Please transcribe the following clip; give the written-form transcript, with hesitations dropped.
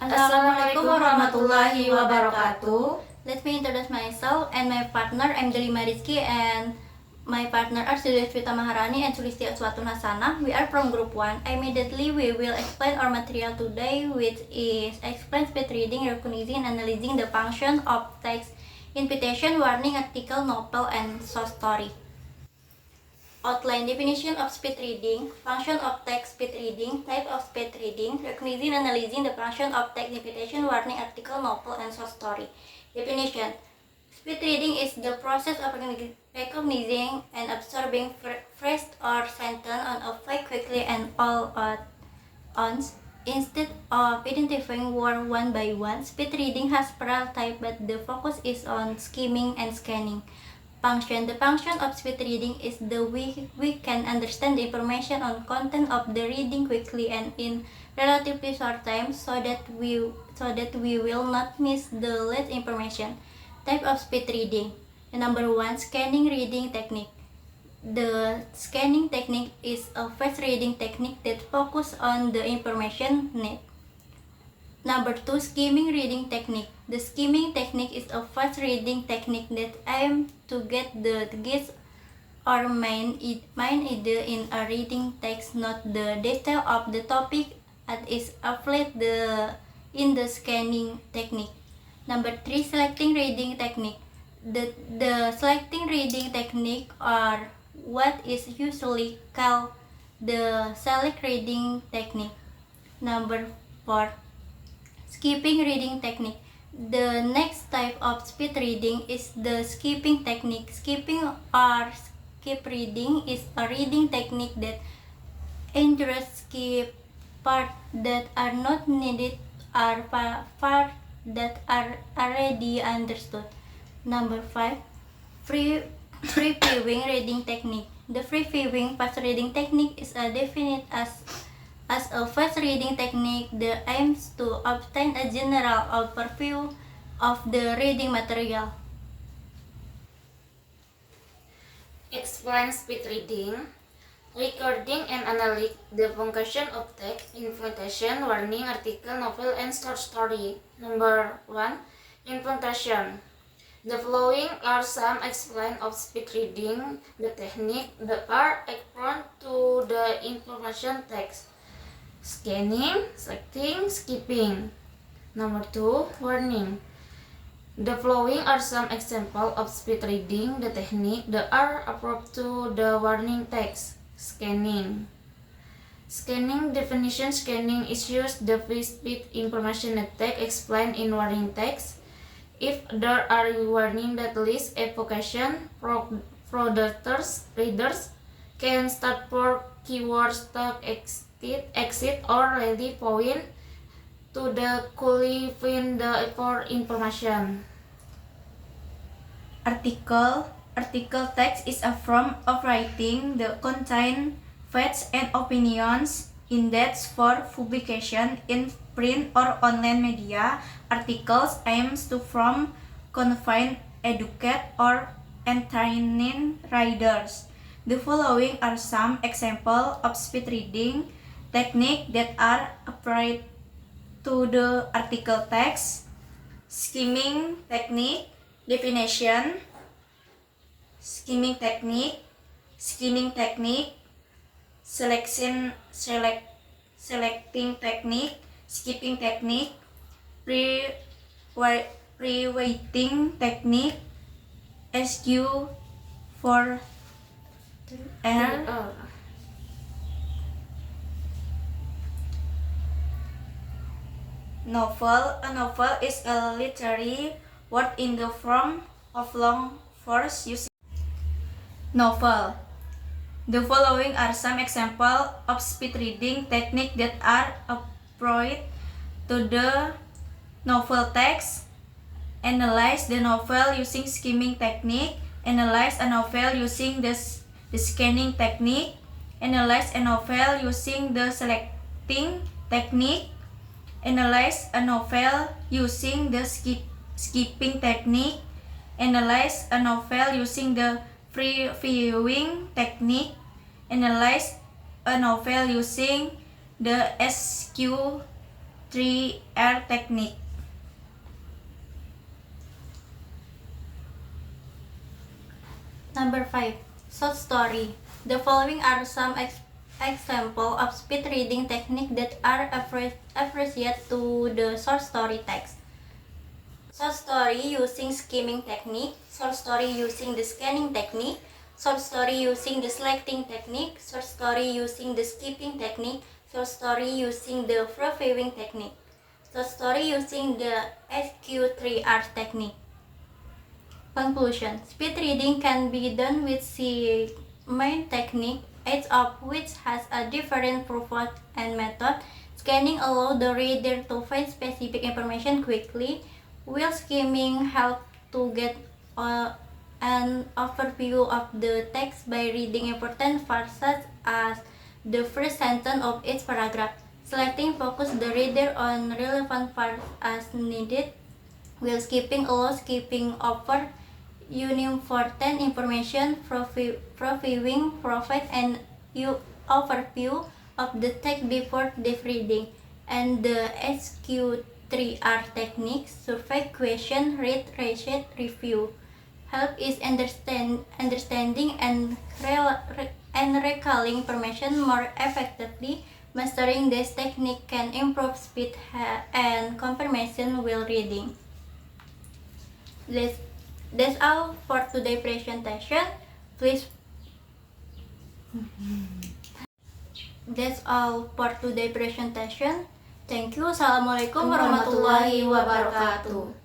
Assalamualaikum warahmatullahi wabarakatuh. Let me introduce myself and my partner. I'm Delima Rizky and my partner are Sudeswita Maharani and Sulisti Aswatun Hasana. We are from group 1. Immediately we will explain our material today, which is explain speed reading, recognizing and analyzing the function of text, invitation, warning, article, novel, and short story. Outline definition of speed reading, function of text speed reading, type of speed reading, recognizing and analyzing the function of text, invitation, warning, article, novel, and short story. Definition: speed reading is the process of recognizing and absorbing phrase or sentence on a file quickly and all at once. Instead of identifying word one by one, speed reading has several types, but the focus is on skimming and scanning. Function: the function of speed reading is the we can understand the information on content of the reading quickly and in relatively short time so that we will not miss the last information. Type of speed reading. Number 1, scanning reading technique. The scanning technique is a fast reading technique that focuses on the information need. Number 2, skimming reading technique. The skimming technique is a fast reading technique that aims to get the gist or main idea in a reading text, not the detail of the topic as is applied in the scanning technique. Number 3, selecting reading technique. The selecting reading technique or what is usually called the select reading technique. Number 4, skipping reading technique. The next type of speed reading is the skipping technique. Skipping or skip reading is a reading technique that ensures skip parts that are not needed or parts that are already understood. Number 5, free viewing reading technique. The free viewing fast reading technique is defined as a fast reading technique that aims to obtain a general overview of the reading material. Explain speed reading, recording and analyze the function of text, invitation, warning, article, novel, and short story. Number 1, invitation. The following are some explain of speed reading, the technique that are applied to the information text: scanning, selecting, skipping. Number 2, warning. The following are some examples of speed reading, the technique that are applied to the warning text: scanning. Scanning definition: scanning is used the speed information that text explained in warning text. If there are warning that list evocation, readers can start for keywords stop, exit or ready point to the qualifying the for information. Article text is a form of writing that contains facts and opinions intended for publication in print or online media. Articles aims to from confine, educate, or entertain readers. The following are some examples of speed reading techniques that are applied to the article text: skimming technique. Definition: skimming technique, scanning technique, selecting technique, skipping technique, pre-waiting technique, SQ for R. Novel. A novel is a literary work in the form of long verse using novel. The following are some examples of speed reading techniques that are applied to the novel text: analyze the novel using skimming technique, analyze a novel using the scanning technique, analyze a novel using the selecting technique, analyze a novel using the skipping technique, analyze a novel using the free viewing technique, analyze a novel using the SQ 3R technique. Number 5. Short story. The following are some examples of speed reading techniques that are appropriate to the short story text. Short story using skimming technique, short story using the scanning technique, short story using the selecting technique, short story using the skipping technique, short story using the previewing technique, short story using the SQ3R technique. Conclusion. Speed reading can be done with the main technique, each of which has a different purpose and method. Scanning allows the reader to find specific information quickly, while skimming helps to get an overview of the text by reading important parts such as the first sentence of each paragraph. Selecting focuses the reader on relevant parts as needed, while skipping allows skipping over unimportant information. Previewing provides an overview of the text before deep reading, and the SQ3R technique, survey, question, read, reset, review, help is understanding and recalling information more effectively. Mastering this technique can improve speed and confirmation while reading. That's all for today's presentation. That's all for today's presentation. Thank you. Assalamualaikum warahmatullahi wabarakatuh.